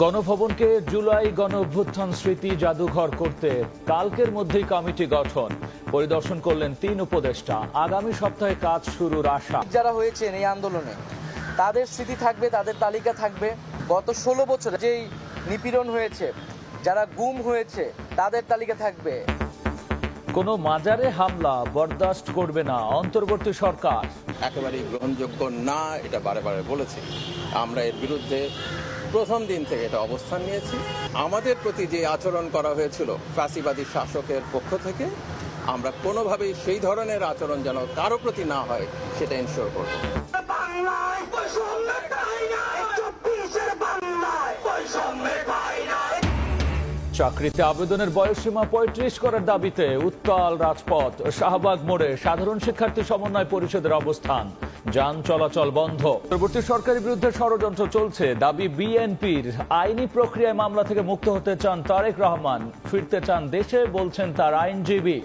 গণভবনকে জুলাই গণঅভ্যুত্থান স্মৃতি জাদুঘর করতে কালকের মধ্যেই কমিটি গঠন। পরিদর্শন করলেন ৩ উপদেষ্টা। আগামী সপ্তাহে কাজ শুরুর আশা। যারা হয়েছেন এই আন্দোলনে তাদের স্মৃতি থাকবে, তাদের তালিকা থাকবে। গত ১৬ বছরে যেই নিপীড়ন হয়েছে, যারা গুম হয়েছে, তাদের তালিকা থাকবে। কোনো মাজারে হামলা বরদাস্ত করবে না অন্তর্বর্তী সরকার। একেবারেই গ্রহণযোগ্য না, এটা বারে বারে বলেছি। আমরা এর বিরুদ্ধে প্রথম দিন থেকে এটা অবস্থান নিয়েছি। আমাদের প্রতি যে আচরণ করা হয়েছিল ফ্যাসিবাদী শাসকের পক্ষ থেকে, আমরা কোনোভাবেই সেই ধরনের আচরণ যেন কারো প্রতি না হয় সেটা এনশিওর করব। চাকরিতে আবেদনের বয়সসীমা ৩৫ করার দাবিতে উত্তাল রাজপথ। শাহবাগ মোড়ে সাধারণ শিক্ষার্থী সমন্বয় পরিষদের অবস্থান, যান চলাচল বন্ধ। পরবর্তী সরকারের বিরুদ্ধে ষড়যন্ত্র চলছে, দাবি বিএনপির। আইনি প্রক্রিয়ায় মামলা থেকে মুক্ত হতে চান তারেক রহমান, ফিরতে চান দেশে, বলছেন তার আইনজীবী।